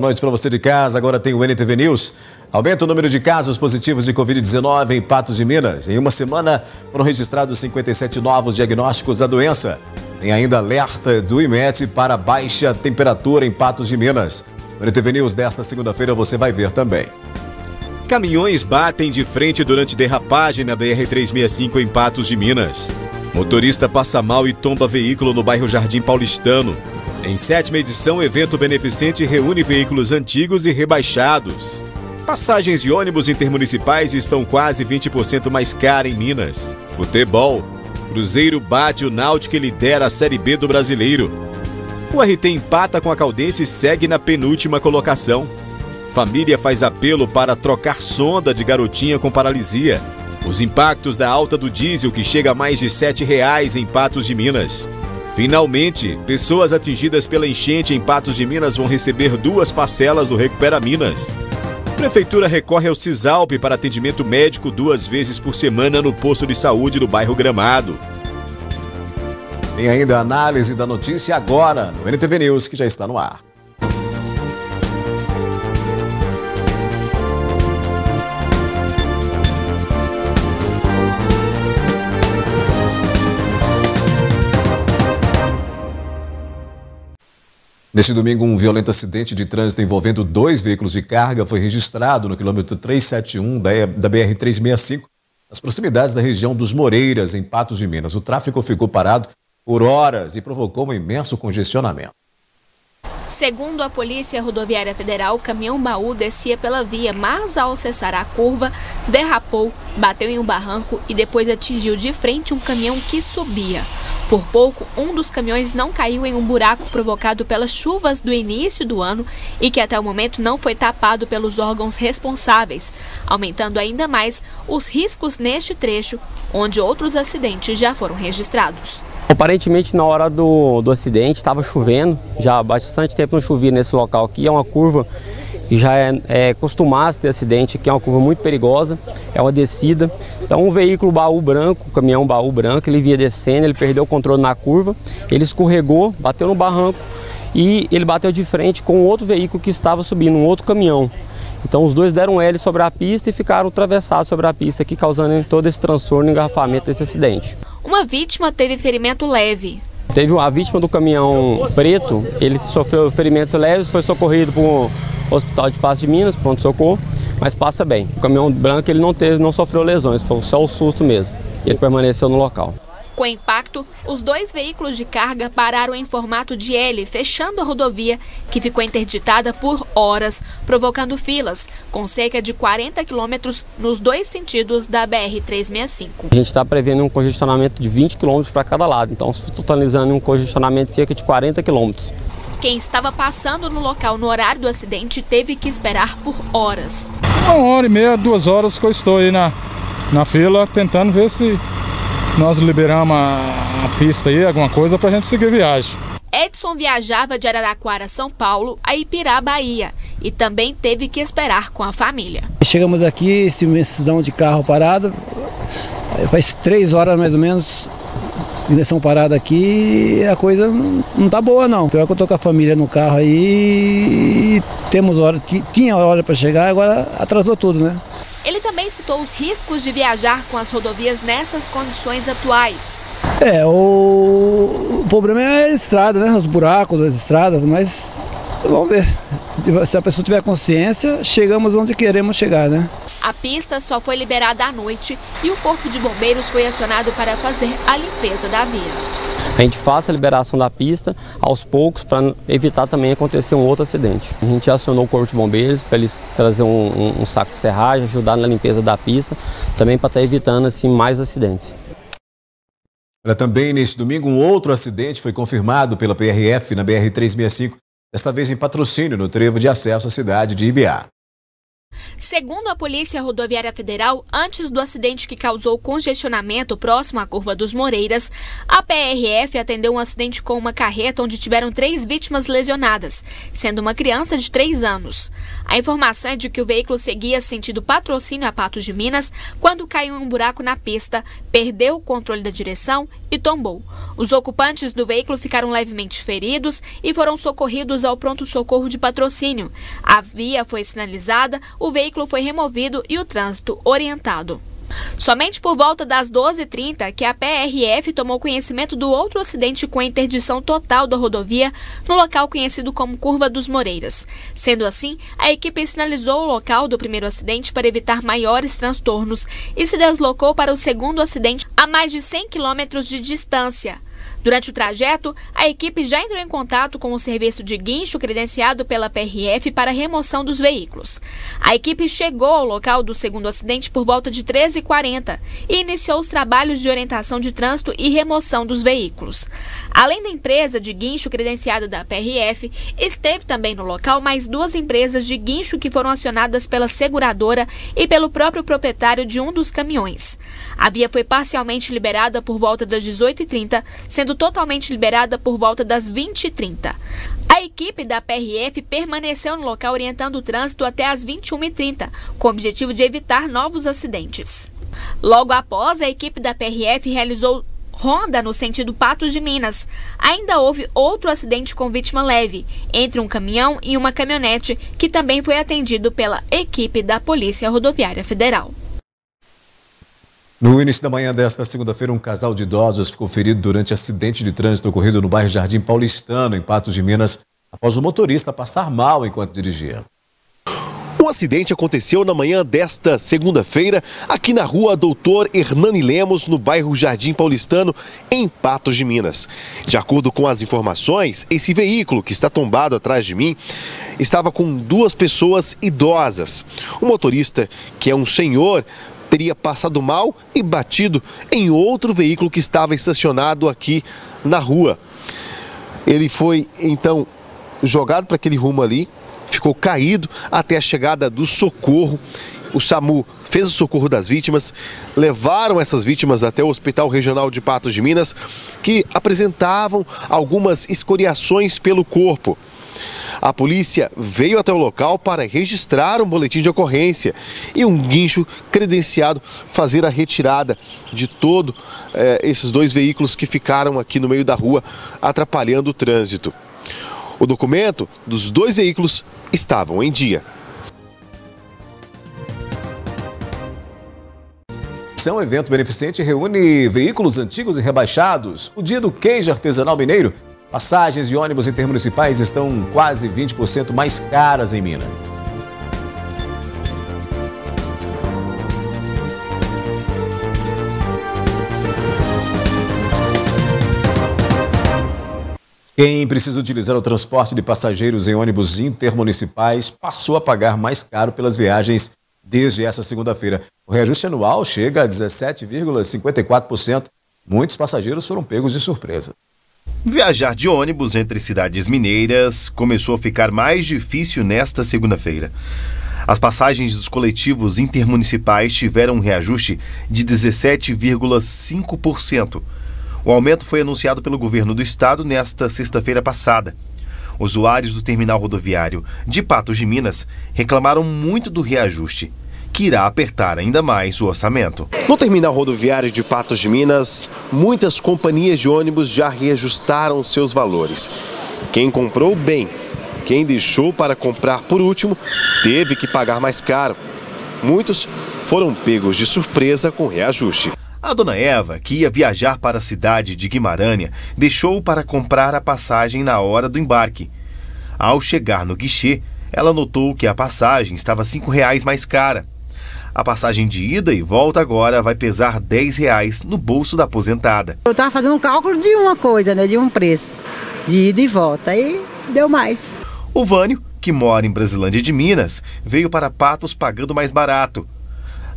Boa noite para você de casa, agora tem o NTV News. Aumenta o número de casos positivos de Covid-19 em Patos de Minas. Em uma semana foram registrados 57 novos diagnósticos da doença. Tem ainda alerta do IMET para baixa temperatura em Patos de Minas. No NTV News desta segunda-feira você vai ver também. Caminhões batem de frente durante derrapagem na BR-365 em Patos de Minas. Motorista passa mal e tomba veículo no bairro Jardim Paulistano. Em 7ª edição, evento beneficente reúne veículos antigos e rebaixados. Passagens de ônibus intermunicipais estão quase 20% mais caras em Minas. Futebol. Cruzeiro bate o Náutico e lidera a Série B do Brasileiro. O RT empata com a Caldense e segue na penúltima colocação. Família faz apelo para trocar sonda de garotinha com paralisia. Os impactos da alta do diesel, que chega a mais de R$ 7,00 em Patos de Minas. Finalmente, pessoas atingidas pela enchente em Patos de Minas vão receber 2 parcelas do Recupera Minas. Prefeitura recorre ao Cisalp para atendimento médico 2 vezes por semana no posto de saúde do bairro Gramado. Tem ainda a análise da notícia agora no NTV News, que já está no ar. Neste domingo, um violento acidente de trânsito envolvendo 2 veículos de carga foi registrado no quilômetro 371 da BR-365, nas proximidades da região dos Moreiras, em Patos de Minas. O tráfego ficou parado por horas e provocou um imenso congestionamento. Segundo a Polícia Rodoviária Federal, o caminhão-baú descia pela via, mas ao acessar a curva, derrapou, bateu em um barranco e depois atingiu de frente um caminhão que subia. Por pouco, um dos caminhões não caiu em um buraco provocado pelas chuvas do início do ano e que até o momento não foi tapado pelos órgãos responsáveis, aumentando ainda mais os riscos neste trecho, onde outros acidentes já foram registrados. Aparentemente, na hora do acidente, estava chovendo, já há bastante tempo não chovia nesse local aqui, é uma curva que já é costumado ter acidente aqui, é uma curva muito perigosa, é uma descida. Então um veículo baú branco, caminhão baú branco, ele vinha descendo, ele perdeu o controle na curva, ele escorregou, bateu no barranco e ele bateu de frente com outro veículo que estava subindo, um outro caminhão. Então os dois deram L sobre a pista e ficaram atravessados sobre a pista aqui, causando todo esse transtorno e engarrafamento desse acidente. Uma vítima teve ferimento leve. Teve a vítima do caminhão preto, ele sofreu ferimentos leves, foi socorrido para o Hospital de Patos de Minas, pronto-socorro, mas passa bem. O caminhão branco ele não sofreu lesões, foi só o susto mesmo. Ele permaneceu no local. Com o impacto, os 2 veículos de carga pararam em formato de L, fechando a rodovia, que ficou interditada por horas, provocando filas, com cerca de 40 quilômetros nos 2 sentidos da BR-365. A gente está prevendo um congestionamento de 20 quilômetros para cada lado, então totalizando um congestionamento de cerca de 40 quilômetros. Quem estava passando no local no horário do acidente teve que esperar por horas. 1h30, 2 horas que eu estou aí na fila, tentando ver se nós liberamos a pista aí, alguma coisa para a gente seguir a viagem. Edson viajava de Araraquara, São Paulo, a Ipirá, Bahia, e também teve que esperar com a família. Chegamos aqui, imensidão de carro parado, faz 3 horas mais ou menos, direção parada aqui, a coisa não tá boa não. Pior que eu tô com a família no carro aí, temos hora, tinha hora para chegar, agora atrasou tudo, né? Ele também citou os riscos de viajar com as rodovias nessas condições atuais. O problema é a estrada, né? Os buracos das estradas, mas vamos ver. Se a pessoa tiver consciência, chegamos onde queremos chegar, né? A pista só foi liberada à noite e o Corpo de Bombeiros foi acionado para fazer a limpeza da via. A gente faz a liberação da pista aos poucos para evitar também acontecer um outro acidente. A gente acionou o Corpo de Bombeiros para eles trazer um saco de serragem, ajudar na limpeza da pista, também para estar evitando assim, mais acidentes. Também neste domingo, um outro acidente foi confirmado pela PRF na BR-365, desta vez em Patrocínio, no trevo de acesso à cidade de Ibiá. Segundo a Polícia Rodoviária Federal, antes do acidente que causou congestionamento próximo à Curva dos Moreiras, a PRF atendeu um acidente com uma carreta onde tiveram 3 vítimas lesionadas, sendo uma criança de 3 anos. A informação é de que o veículo seguia sentido Patrocínio a Patos de Minas quando caiu em um buraco na pista, perdeu o controle da direção e tombou. Os ocupantes do veículo ficaram levemente feridos e foram socorridos ao pronto-socorro de Patrocínio. A via foi sinalizada, o veículo foi removido e o trânsito orientado. Somente por volta das 12h30 que a PRF tomou conhecimento do outro acidente com a interdição total da rodovia no local conhecido como Curva dos Moreiras. Sendo assim, a equipe sinalizou o local do primeiro acidente para evitar maiores transtornos e se deslocou para o segundo acidente a mais de 100 km de distância. Durante o trajeto, a equipe já entrou em contato com o serviço de guincho credenciado pela PRF para a remoção dos veículos. A equipe chegou ao local do segundo acidente por volta de 13h40 e iniciou os trabalhos de orientação de trânsito e remoção dos veículos. Além da empresa de guincho credenciada da PRF, esteve também no local mais 2 empresas de guincho que foram acionadas pela seguradora e pelo próprio proprietário de um dos caminhões. A via foi parcialmente liberada por volta das 18h30, sendo totalmente liberada por volta das 20h30. A equipe da PRF permaneceu no local orientando o trânsito até as 21h30, com o objetivo de evitar novos acidentes. Logo após, a equipe da PRF realizou ronda no sentido Patos de Minas. Ainda houve outro acidente com vítima leve, entre um caminhão e uma caminhonete, que também foi atendido pela equipe da Polícia Rodoviária Federal. No início da manhã desta segunda-feira, um casal de idosos ficou ferido durante acidente de trânsito ocorrido no bairro Jardim Paulistano, em Patos de Minas, após o motorista passar mal enquanto dirigia. O acidente aconteceu na manhã desta segunda-feira, aqui na rua Doutor Hernani Lemos, no bairro Jardim Paulistano, em Patos de Minas. De acordo com as informações, esse veículo que está tombado atrás de mim estava com 2 pessoas idosas. O motorista, que é um senhor, teria passado mal e batido em outro veículo que estava estacionado aqui na rua. Ele foi, então, jogado para aquele rumo ali, ficou caído até a chegada do socorro. O SAMU fez o socorro das vítimas, levaram essas vítimas até o Hospital Regional de Patos de Minas, que apresentavam algumas escoriações pelo corpo. A polícia veio até o local para registrar um boletim de ocorrência e um guincho credenciado fazer a retirada de todos esses 2 veículos que ficaram aqui no meio da rua atrapalhando o trânsito. O documento dos 2 veículos estavam em dia. Esse é um evento beneficente, reúne veículos antigos e rebaixados. O dia do queijo artesanal mineiro. Passagens de ônibus intermunicipais estão quase 20% mais caras em Minas. Quem precisa utilizar o transporte de passageiros em ônibus intermunicipais passou a pagar mais caro pelas viagens desde essa segunda-feira. O reajuste anual chega a 17,54%. Muitos passageiros foram pegos de surpresa. Viajar de ônibus entre cidades mineiras começou a ficar mais difícil nesta segunda-feira. As passagens dos coletivos intermunicipais tiveram um reajuste de 17,5%. O aumento foi anunciado pelo governo do estado nesta sexta-feira passada. Usuários do terminal rodoviário de Patos de Minas reclamaram muito do reajuste, que irá apertar ainda mais o orçamento. No terminal rodoviário de Patos de Minas, muitas companhias de ônibus já reajustaram seus valores. Quem comprou bem, quem deixou para comprar por último, teve que pagar mais caro. Muitos foram pegos de surpresa com o reajuste. A dona Eva, que ia viajar para a cidade de Guimarães, deixou para comprar a passagem na hora do embarque. Ao chegar no guichê, ela notou que a passagem estava R$ 5 mais cara. A passagem de ida e volta agora vai pesar R$ 10 no bolso da aposentada. Eu estava fazendo um cálculo de uma coisa, né, de um preço, de ida e volta, aí deu mais. O Vânio, que mora em Brasilândia de Minas, veio para Patos pagando mais barato.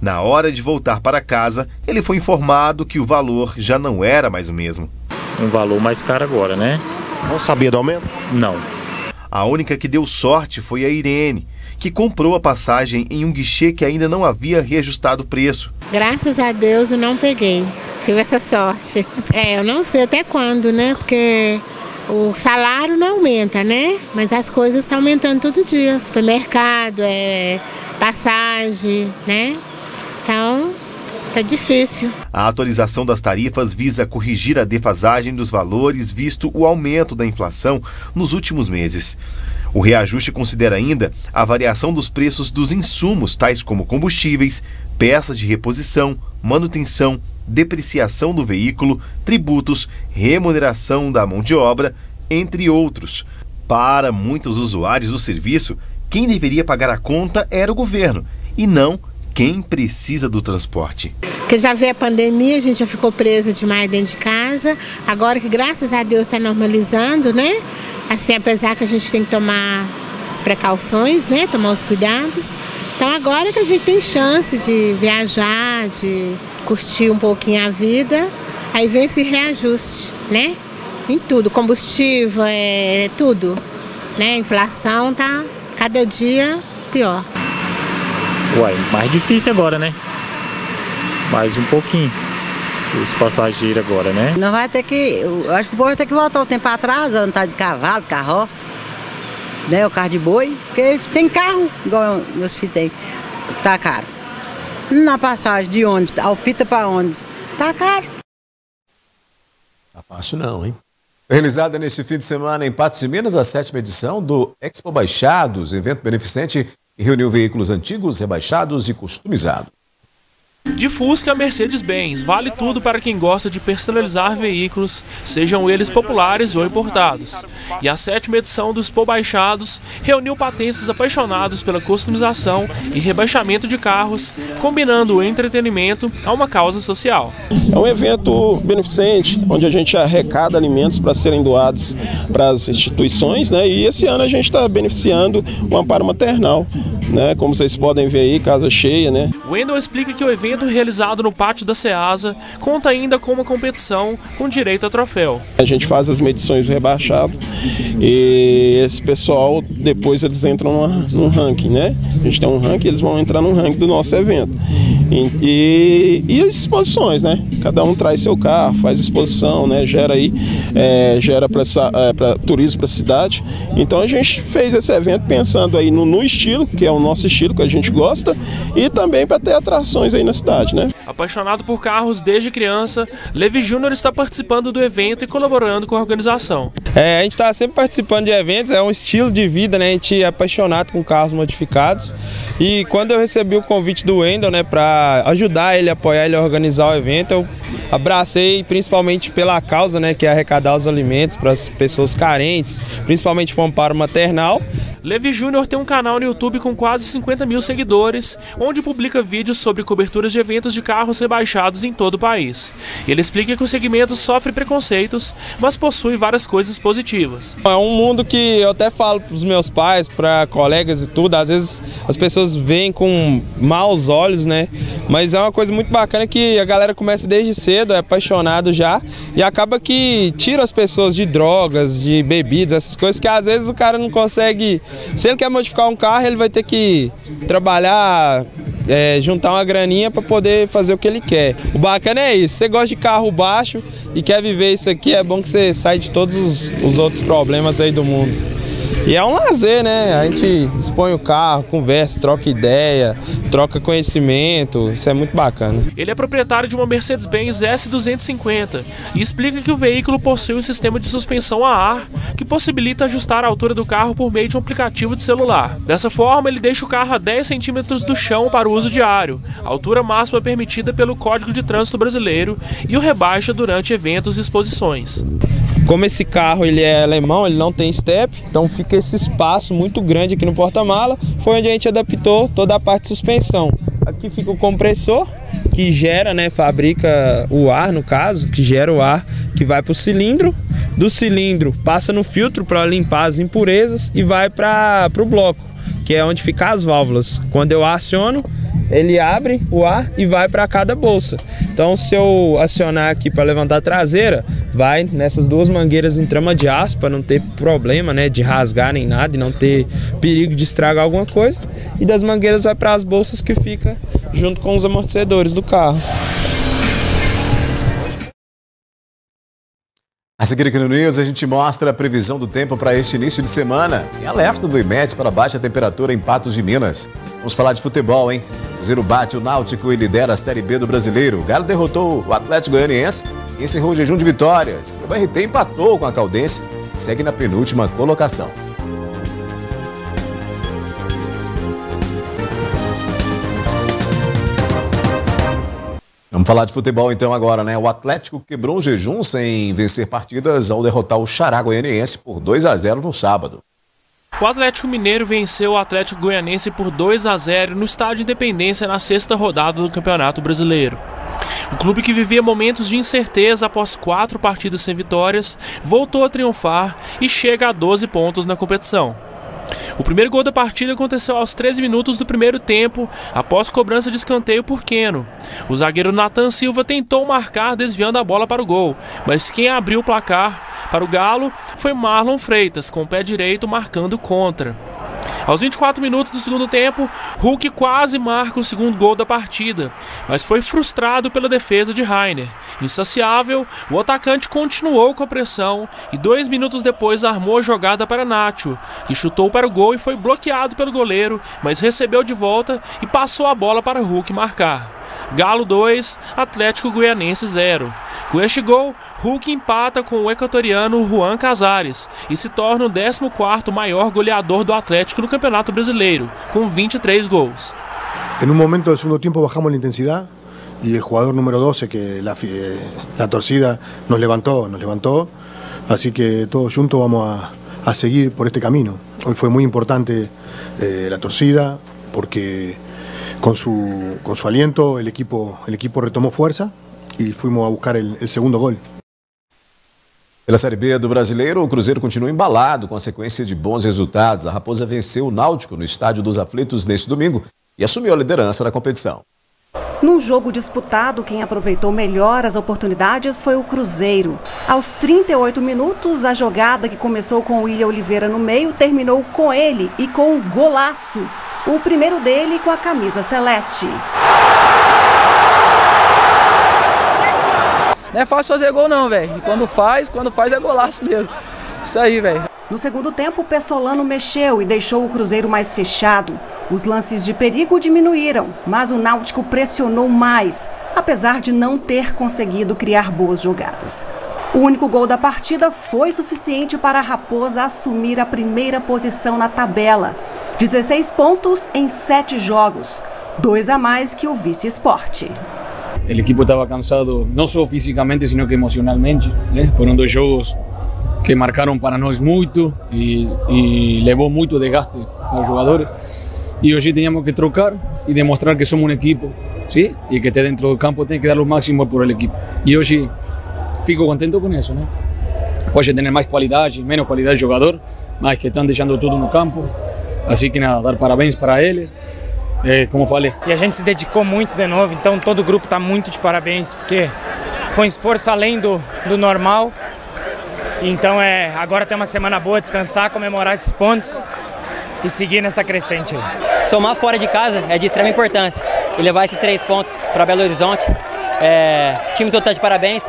Na hora de voltar para casa, ele foi informado que o valor já não era mais o mesmo. Um valor mais caro agora, né? Não sabia do aumento? Não. A única que deu sorte foi a Irene, que comprou a passagem em um guichê que ainda não havia reajustado o preço. Graças a Deus eu não peguei, tive essa sorte. Eu não sei até quando, né? Porque o salário não aumenta, né? Mas as coisas estão aumentando todo dia. Supermercado, passagem, né? Então, tá difícil. A atualização das tarifas visa corrigir a defasagem dos valores visto o aumento da inflação nos últimos meses. O reajuste considera ainda a variação dos preços dos insumos, tais como combustíveis, peças de reposição, manutenção, depreciação do veículo, tributos, remuneração da mão de obra, entre outros. Para muitos usuários do serviço, quem deveria pagar a conta era o governo, e não quem precisa do transporte. Porque já veio a pandemia, a gente já ficou presa demais dentro de casa. Agora que, graças a Deus, está normalizando, né? Assim, apesar que a gente tem que tomar as precauções, né? Tomar os cuidados. Então, agora que a gente tem chance de viajar, de curtir um pouquinho a vida, aí vem esse reajuste, né? Em tudo, combustível, tudo, né? A inflação tá cada dia pior. Uai, mais difícil agora, né? Mais um pouquinho. Os passageiros agora, né? Não vai ter que... Eu acho que o povo vai ter que voltar um tempo atrás, andar de cavalo, carroça, né? O carro de boi. Porque tem carro, igual meus filhos têm, tá caro. Na passagem de ônibus, Alpita para ônibus, tá caro. Tá fácil não, hein? Realizada neste fim de semana em Patos de Minas, a 7ª edição do Expo Baixados, evento beneficente que reuniu veículos antigos, rebaixados e customizados. De Fusca a Mercedes-Benz, vale tudo para quem gosta de personalizar veículos, sejam eles populares ou importados. E a 7ª edição do Expo Baixados reuniu patenses apaixonados pela customização e rebaixamento de carros, combinando o entretenimento a uma causa social. É um evento beneficente, onde a gente arrecada alimentos para serem doados para as instituições, né? E esse ano a gente está beneficiando o amparo maternal, né? Como vocês podem ver aí, casa cheia, né? Wendel explica que o evento realizado no pátio da Ceasa conta ainda com uma competição com direito a troféu. A gente faz as medições rebaixado e esse pessoal depois eles entram no ranking, né? A gente tem um ranking, eles vão entrar no ranking do nosso evento. E as exposições, né? Cada um traz seu carro, faz exposição, né? Gera para turismo para a cidade. Então a gente fez esse evento pensando aí no estilo, que é o nosso estilo que a gente gosta, e também para ter atrações aí na cidade, né? Apaixonado por carros desde criança, Levi Júnior está participando do evento e colaborando com a organização. A gente está sempre participando de eventos, é um estilo de vida, né? A gente é apaixonado com carros modificados. E quando eu recebi o convite do Wendel, né, para ajudar ele, apoiar ele a organizar o evento, eu abracei principalmente pela causa, né, que é arrecadar os alimentos para as pessoas carentes, principalmente para o amparo maternal. Levi Júnior tem um canal no YouTube com quase 50 mil seguidores, onde publica vídeos sobre coberturas de eventos de carros rebaixados em todo o país. Ele explica que o segmento sofre preconceitos, mas possui várias coisas positivas. É um mundo que eu até falo para os meus pais, para colegas e tudo, às vezes as pessoas veem com maus olhos, né? Mas é uma coisa muito bacana que a galera começa desde cedo, é apaixonado já, e acaba que tira as pessoas de drogas, de bebidas, essas coisas, que às vezes o cara não consegue. Se ele quer modificar um carro, ele vai ter que trabalhar, juntar uma graninha para poder fazer o que ele quer. O bacana é isso, você gosta de carro baixo e quer viver isso aqui, é bom que você saia de todos os outros problemas aí do mundo. E é um lazer, né? A gente expõe o carro, conversa, troca ideia, troca conhecimento, isso é muito bacana. Ele é proprietário de uma Mercedes-Benz S250 e explica que o veículo possui um sistema de suspensão a ar que possibilita ajustar a altura do carro por meio de um aplicativo de celular. Dessa forma, ele deixa o carro a 10 centímetros do chão para o uso diário, a altura máxima permitida pelo Código de Trânsito Brasileiro, e o rebaixa durante eventos e exposições. Como esse carro ele é alemão, ele não tem step, então fica esse espaço muito grande aqui no porta-mala. Foi onde a gente adaptou toda a parte de suspensão. Aqui fica o compressor, que gera, né, fabrica o ar, no caso, que gera o ar que vai para o cilindro. Do cilindro passa no filtro para limpar as impurezas e vai para o bloco, que é onde ficam as válvulas. Quando eu aciono, ele abre o ar e vai para cada bolsa. Então, se eu acionar aqui para levantar a traseira, vai nessas duas mangueiras em trama de aço para não ter problema, né, de rasgar nem nada e não ter perigo de estragar alguma coisa. E das mangueiras vai para as bolsas que fica junto com os amortecedores do carro. A seguir aqui no News, a gente mostra a previsão do tempo para este início de semana e alerta do IMET para baixa temperatura em Patos de Minas. Vamos falar de futebol, hein? O Cruzeiro bate o Náutico e lidera a Série B do Brasileiro. O Galo derrotou o Atlético Goianiense e encerrou o jejum de vitórias. O BRT empatou com a Caldense e segue na penúltima colocação. Vamos falar de futebol então agora, né? O Atlético quebrou um jejum sem vencer partidas ao derrotar o Xará Goianiense por 2-0 no sábado. O Atlético Mineiro venceu o Atlético Goianiense por 2-0 no Estádio Independência na sexta rodada do Campeonato Brasileiro. O clube, que vivia momentos de incerteza após 4 partidas sem vitórias, voltou a triunfar e chega a 12 pontos na competição. O primeiro gol da partida aconteceu aos 13 minutos do primeiro tempo, após cobrança de escanteio por Keno. O zagueiro Nathan Silva tentou marcar desviando a bola para o gol, mas quem abriu o placar para o Galo foi Marlon Freitas, com o pé direito marcando contra. Aos 24 minutos do segundo tempo, Hulk quase marca o segundo gol da partida, mas foi frustrado pela defesa de Rainer. Insaciável, o atacante continuou com a pressão e 2 minutos depois armou a jogada para Nacho, que chutou para o gol e foi bloqueado pelo goleiro, mas recebeu de volta e passou a bola para Hulk marcar. Galo 2, Atlético Goianiense 0. Com este gol, Hulk empata com o equatoriano Juan Casares e se torna o 14º maior goleador do Atlético no Campeonato Brasileiro, com 23 gols. En un momento del segundo tiempo bajamos la intensidad y el jugador número 12, que la torcida nos levantó, así que todos juntos vamos a seguir por este camino. Hoy fue muy importante la torcida porque con su aliento el equipo retomó fuerza e fomos a buscar o segundo gol. Pela Série B do Brasileiro, o Cruzeiro continua embalado com a sequência de bons resultados. A Raposa venceu o Náutico no Estádio dos Aflitos neste domingo e assumiu a liderança da competição. Num jogo disputado, quem aproveitou melhor as oportunidades foi o Cruzeiro. Aos 38 minutos, a jogada que começou com o William Oliveira no meio terminou com ele e com um golaço. O primeiro dele com a camisa celeste. Não é fácil fazer gol não, velho. Quando faz é golaço mesmo. Isso aí, velho. No segundo tempo, o Pessolano mexeu e deixou o Cruzeiro mais fechado. Os lances de perigo diminuíram, mas o Náutico pressionou mais, apesar de não ter conseguido criar boas jogadas. O único gol da partida foi suficiente para a Raposa assumir a primeira posição na tabela. 16 pontos em 7 jogos, 2 a mais que o Vice Sport. O equipo estava cansado, não só fisicamente, sino que emocionalmente. Foram 2 jogos que marcaram para nós muito e levou muito desgaste para os jogadores. E hoje tínhamos que trocar e demonstrar que somos um equipo, sim? E que dentro do campo tem que dar o máximo por el equipo. E hoje fico contento com isso, né? Pode ter mais qualidade, menos qualidade de jogador, mas que estão deixando tudo no campo. Assim que nada, dar parabéns para eles. Como falei. E a gente se dedicou muito de novo, então todo o grupo está muito de parabéns, porque foi um esforço além do normal. Então agora tem uma semana boa, descansar, comemorar esses pontos e seguir nessa crescente. Somar fora de casa é de extrema importância e levar esses 3 pontos para Belo Horizonte. O time todo está de parabéns.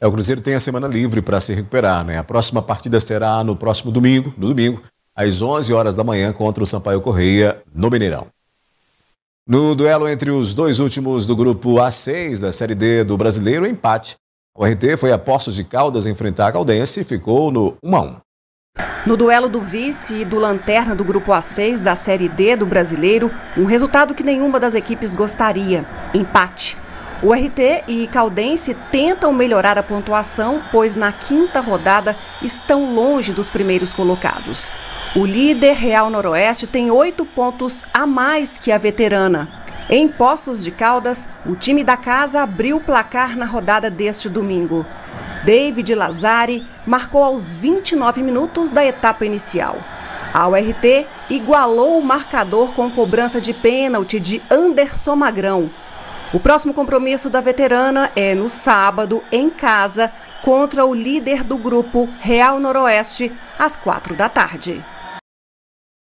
O Cruzeiro tem a semana livre para se recuperar, né? A próxima partida será no próximo domingo, às 11 horas da manhã, contra o Sampaio Corrêa, no Mineirão. No duelo entre os 2 últimos do grupo A6 da Série D do Brasileiro, empate. O RT foi a Poços de Caldas enfrentar a Caldense e ficou no 1-1. No duelo do vice e do lanterna do grupo A6 da Série D do Brasileiro, um resultado que nenhuma das equipes gostaria: empate. O RT e Caldense tentam melhorar a pontuação, pois na 5ª rodada estão longe dos primeiros colocados. O líder Real Noroeste tem 8 pontos a mais que a veterana. Em Poços de Caldas, o time da casa abriu o placar na rodada deste domingo. David Lazari marcou aos 29 minutos da etapa inicial. A URT igualou o marcador com cobrança de pênalti de Anderson Magrão. O próximo compromisso da veterana é no sábado, em casa, contra o líder do grupo, Real Noroeste, às 16h.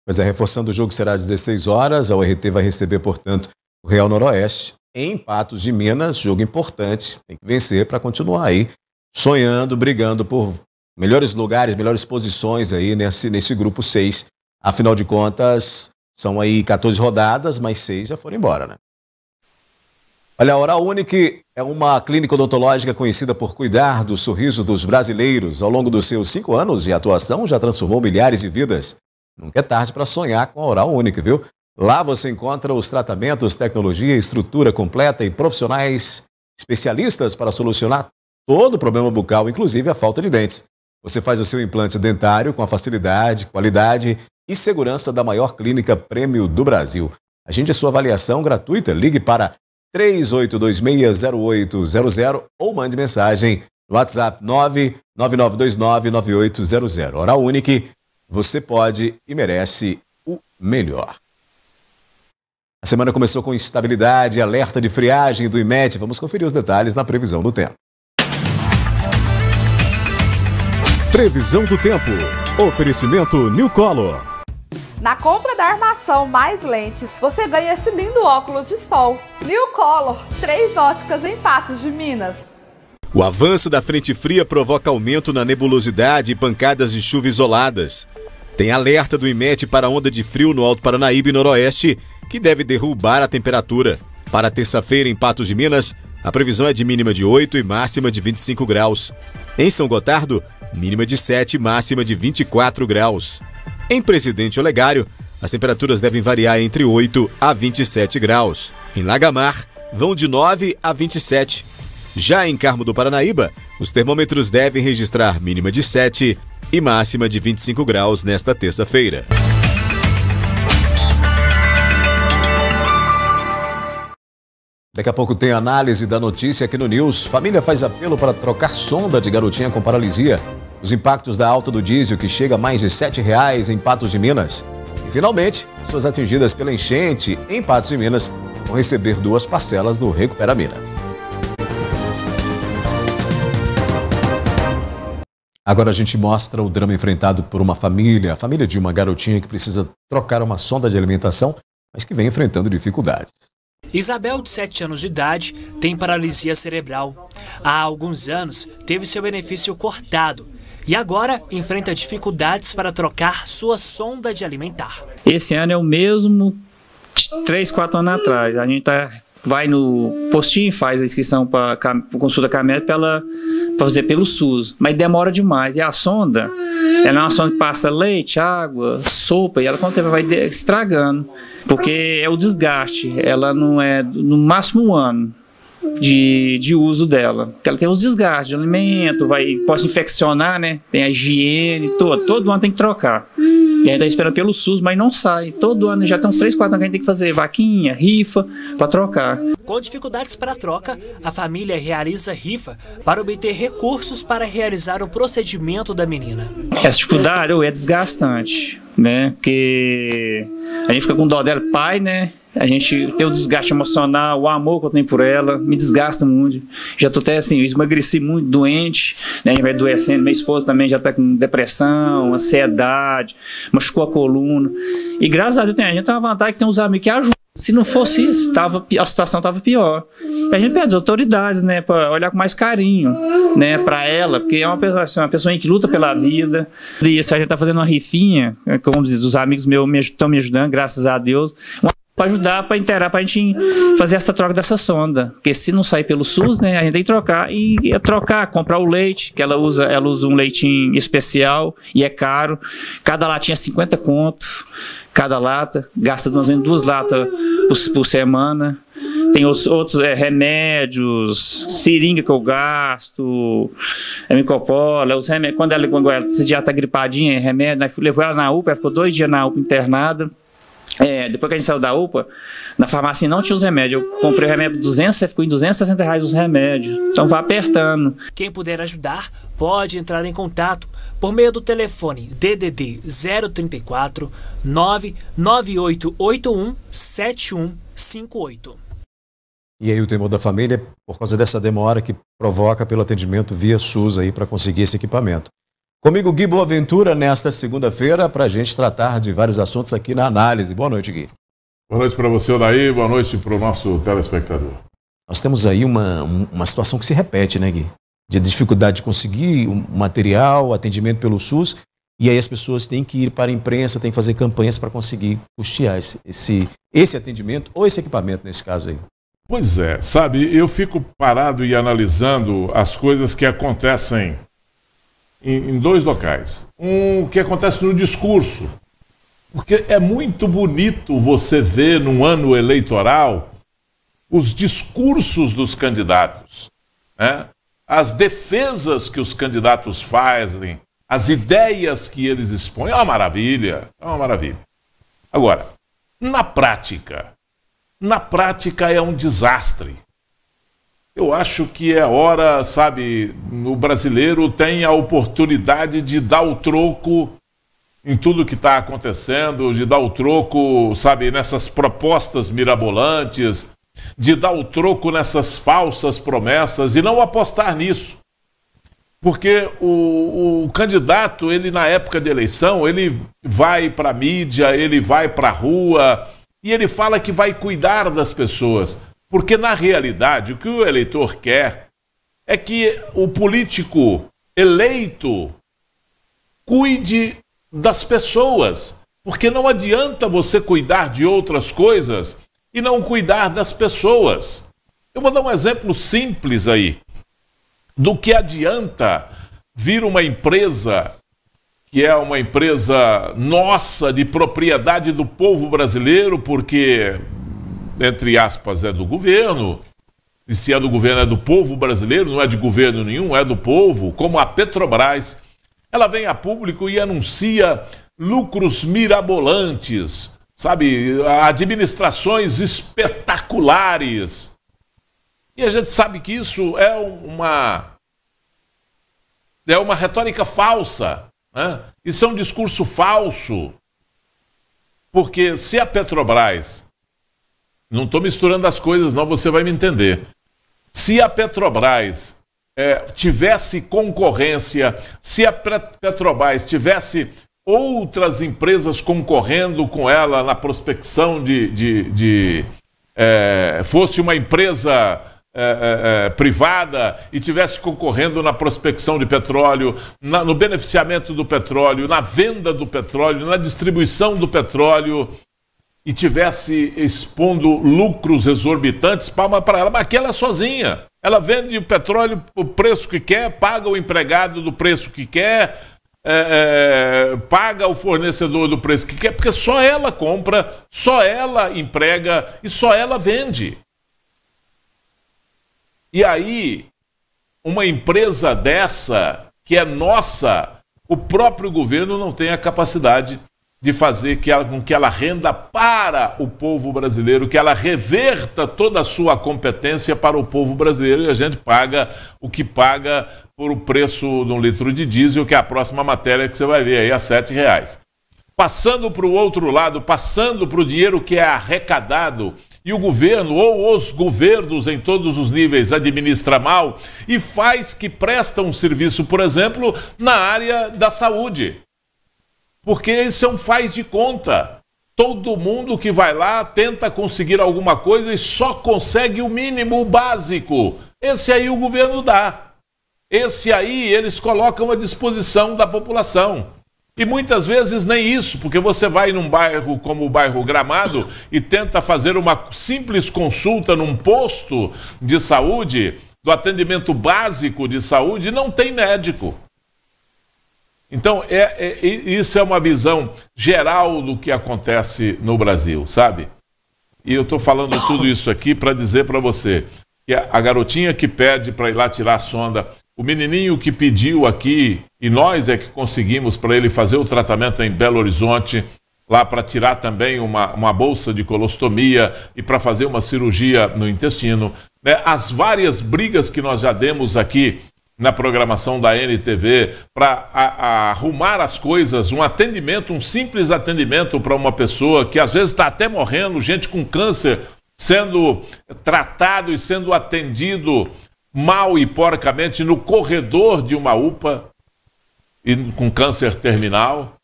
Pois é, reforçando, o jogo será às 16 horas. A URT vai receber, portanto, o Real Noroeste em Patos de Minas. Jogo importante, tem que vencer para continuar aí sonhando, brigando por melhores lugares, melhores posições aí nesse grupo 6. Afinal de contas, são aí 14 rodadas, mas 6 já foram embora, né? Olha, a Oral Unique é uma clínica odontológica conhecida por cuidar do sorriso dos brasileiros. Ao longo dos seus 5 anos de atuação, já transformou milhares de vidas. Nunca é tarde para sonhar com a Oral Unique, viu? Lá você encontra os tratamentos, tecnologia, estrutura completa e profissionais especialistas para solucionar todo o problema bucal, inclusive a falta de dentes. Você faz o seu implante dentário com a facilidade, qualidade e segurança da maior clínica prêmio do Brasil. Agende a sua avaliação gratuita. Ligue para 3826-0800 ou mande mensagem no WhatsApp 99929-9800. Oral Unique, você pode e merece o melhor. A semana começou com instabilidade, alerta de friagem do IMET. Vamos conferir os detalhes na previsão do tempo. Previsão do tempo. Oferecimento New Color. Na compra da armação mais lentes, você ganha esse lindo óculos de sol. New Color, 3 óticas em Patos de Minas. O avanço da frente fria provoca aumento na nebulosidade e pancadas de chuva isoladas. Tem alerta do IMET para onda de frio no Alto Paranaíba e Noroeste, que deve derrubar a temperatura. Para terça-feira, em Patos de Minas, a previsão é de mínima de 8 e máxima de 25 graus. Em São Gotardo, mínima de 7 e máxima de 24 graus. Em Presidente Olegário, as temperaturas devem variar entre 8 a 27 graus. Em Lagamar, vão de 9 a 27. Já em Carmo do Paranaíba, os termômetros devem registrar mínima de 7 e máxima de 25 graus nesta terça-feira. Daqui a pouco tem análise da notícia aqui no News. Família faz apelo para trocar sonda de garotinha com paralisia. Os impactos da alta do diesel, que chega a mais de R$ 7,00 em Patos de Minas. E, finalmente, pessoas atingidas pela enchente em Patos de Minas vão receber 2 parcelas do Recupera Mina. Agora a gente mostra o drama enfrentado por uma família, a família de uma garotinha que precisa trocar uma sonda de alimentação, mas que vem enfrentando dificuldades. Isabel, de 7 anos de idade, tem paralisia cerebral. Há alguns anos, teve seu benefício cortado e agora enfrenta dificuldades para trocar sua sonda de alimentar. Esse ano é o mesmo de 3, 4 anos atrás. A gente vai no postinho e faz a inscrição para consulta com a médica para fazer pelo SUS, mas demora demais. E a sonda, ela é uma sonda que passa leite, água, sopa, e ela com o tempo vai estragando, porque é o desgaste. Ela não é no máximo 1 ano de uso dela, porque ela tem os desgastes de alimento, pode infeccionar, né? Tem a higiene, todo ano tem que trocar. E aí tá esperando pelo SUS, mas não sai. Todo ano já tem uns 3, 4 anos que a gente tem que fazer vaquinha, rifa, para trocar. Com dificuldades para a troca, a família realiza rifa para obter recursos para realizar o procedimento da menina. Essa dificuldade é desgastante, né? Porque a gente fica com dó dela, pai, né? A gente tem o desgaste emocional, o amor que eu tenho por ela, me desgasta muito. Já tô até assim, eu emagreci muito, doente, né? A gente vai adoecendo. Minha esposa também já tá com depressão, ansiedade, machucou a coluna. E graças a Deus, a gente tem uma vantagem que tem uns amigos que ajudam. Se não fosse isso, a situação estava pior. E a gente pede as autoridades, né, para olhar com mais carinho, né, para ela, porque é uma pessoa que luta pela vida. E isso a gente tá fazendo uma rifinha, como diz, os amigos meus estão me ajudando, graças a Deus. Para ajudar, para inteirar, para a gente fazer essa troca dessa sonda. Porque se não sair pelo SUS, né, a gente tem que trocar. E comprar o leite, que ela usa um leitinho especial e é caro. Cada latinha é 50 conto, cada lata. Gasta mais ou menos 2 latas por semana. Tem os outros remédios, seringa que eu gasto, micopola, os remédios. Quando esse dia está gripadinha, remédio, levou ela na UPA, ela ficou 2 dias na UPA internada. Depois que a gente saiu da UPA, na farmácia não tinha os remédios. Eu comprei o remédio por 200, ficou em R$260 os remédios. Então vai apertando. Quem puder ajudar, pode entrar em contato por meio do telefone DDD 034 99881 7158. E aí o temor da família é por causa dessa demora que provoca pelo atendimento via SUS aí para conseguir esse equipamento. Comigo, Gui Boaventura, nesta segunda-feira, para a gente tratar de vários assuntos aqui na análise. Boa noite, Gui. Boa noite para você, Odair. Boa noite para o nosso telespectador. Nós temos aí uma situação que se repete, né, Gui? De dificuldade de conseguir material, atendimento pelo SUS, e aí as pessoas têm que ir para a imprensa, têm que fazer campanhas para conseguir custear esse atendimento ou esse equipamento, nesse caso aí. Pois é, sabe, eu fico parado e analisando as coisas que acontecem em dois locais. Um que acontece no discurso, porque é muito bonito você ver num ano eleitoral os discursos dos candidatos, né? As defesas que os candidatos fazem, as ideias que eles expõem, é uma maravilha, é uma maravilha. Agora, na prática é um desastre. Eu acho que é hora, sabe, o brasileiro tem a oportunidade de dar o troco em tudo que está acontecendo, de dar o troco, sabe, nessas propostas mirabolantes, de dar o troco nessas falsas promessas e não apostar nisso. Porque o candidato, ele na época de eleição, ele vai para a mídia, ele vai para a rua e ele fala que vai cuidar das pessoas. Porque, na realidade, o que o eleitor quer é que o político eleito cuide das pessoas. Porque não adianta você cuidar de outras coisas e não cuidar das pessoas. Eu vou dar um exemplo simples aí. Do que adianta vir uma empresa que é uma empresa nossa, de propriedade do povo brasileiro, porque, entre aspas, é do governo, e se é do governo é do povo brasileiro, não é de governo nenhum, é do povo, como a Petrobras. Ela vem a público e anuncia lucros mirabolantes, sabe, administrações espetaculares. E a gente sabe que isso é uma retórica falsa, né? Isso é um discurso falso. Porque se a Petrobras, não estou misturando as coisas não, você vai me entender. Se a Petrobras tivesse concorrência, se a Petrobras tivesse outras empresas concorrendo com ela na prospecção fosse uma empresa privada e tivesse concorrendo na prospecção de petróleo, no beneficiamento do petróleo, na venda do petróleo, na distribuição do petróleo, e tivesse expondo lucros exorbitantes, palma para ela, mas aquela é sozinha. Ela vende o petróleo o preço que quer, paga o empregado do preço que quer, paga o fornecedor do preço que quer, porque só ela compra, só ela emprega e só ela vende. E aí, uma empresa dessa, que é nossa, o próprio governo não tem a capacidade de fazer com que ela renda para o povo brasileiro, que ela reverta toda a sua competência para o povo brasileiro, e a gente paga o que paga por o preço de um litro de diesel, que é a próxima matéria que você vai ver aí, a R$7. Passando para o outro lado, passando para o dinheiro que é arrecadado, e o governo ou os governos em todos os níveis administra mal e faz que presta um serviço, por exemplo, na área da saúde. Porque isso é um faz de conta. Todo mundo que vai lá tenta conseguir alguma coisa e só consegue o mínimo, o básico. Esse aí o governo dá. Esse aí eles colocam à disposição da população. E muitas vezes nem isso, porque você vai num bairro como o bairro Gramado e tenta fazer uma simples consulta num posto de saúde, do atendimento básico de saúde, e não tem médico. Então, isso é uma visão geral do que acontece no Brasil, sabe? E eu estou falando tudo isso aqui para dizer para você que a garotinha que pede para ir lá tirar a sonda, o menininho que pediu aqui, e nós é que conseguimos para ele fazer o tratamento em Belo Horizonte, lá para tirar também uma bolsa de colostomia e para fazer uma cirurgia no intestino, né? As várias brigas que nós já demos aqui na programação da NTV para arrumar as coisas, um atendimento, um simples atendimento para uma pessoa que às vezes está até morrendo, gente com câncer sendo tratado e sendo atendido mal e porcamente no corredor de uma UPA e com câncer terminal.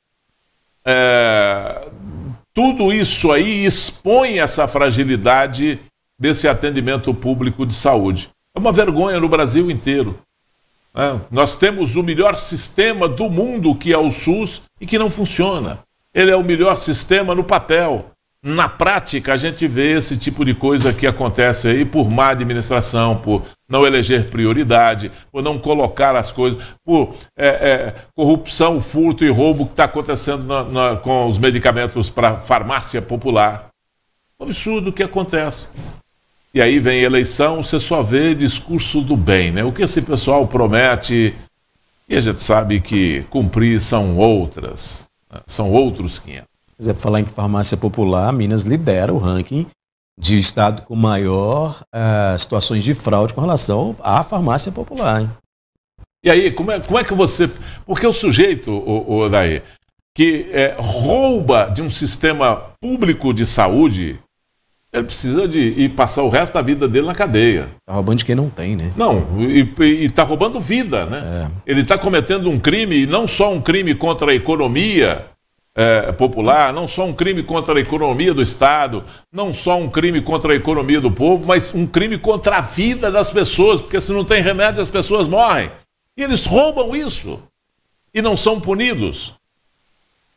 Tudo isso aí expõe essa fragilidade desse atendimento público de saúde. É uma vergonha no Brasil inteiro. Nós temos o melhor sistema do mundo, que é o SUS, e que não funciona. Ele é o melhor sistema no papel. Na prática, a gente vê esse tipo de coisa que acontece aí por má administração, por não eleger prioridade, por não colocar as coisas, por corrupção, furto e roubo que está acontecendo com os medicamentos para farmácia popular. É um absurdo o que acontece. E aí vem eleição, você só vê discurso do bem, né? O que esse pessoal promete, e a gente sabe que cumprir são outros 500. Por exemplo, falar em farmácia popular, Minas lidera o ranking de estado com maior situações de fraude com relação à farmácia popular, hein? E aí, como é que você... Porque o sujeito, daí, que rouba de um sistema público de saúde, ele precisa de ir passar o resto da vida dele na cadeia. Está roubando de quem não tem, né? Não, e está roubando vida, né? Ele está cometendo um crime, e não só um crime contra a economia popular, não só um crime contra a economia do Estado, não só um crime contra a economia do povo, mas um crime contra a vida das pessoas, porque se não tem remédio as pessoas morrem. E eles roubam isso e não são punidos.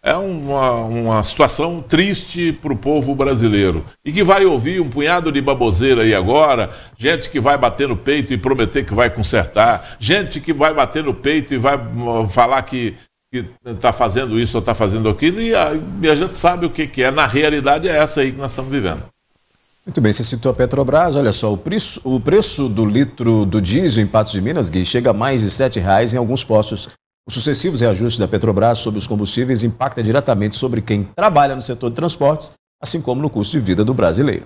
É uma situação triste para o povo brasileiro. E que vai ouvir um punhado de baboseira aí agora, gente que vai bater no peito e prometer que vai consertar, gente que vai bater no peito e vai falar que está fazendo isso ou está fazendo aquilo, e a gente sabe o que é. Na realidade é essa aí que nós estamos vivendo. Muito bem, você citou a Petrobras, olha só, o preço do litro do diesel em Patos de Minas, Gui, chega a mais de R$ 7,00 em alguns postos. Os sucessivos reajustes da Petrobras sobre os combustíveis impactam diretamente sobre quem trabalha no setor de transportes, assim como no custo de vida do brasileiro.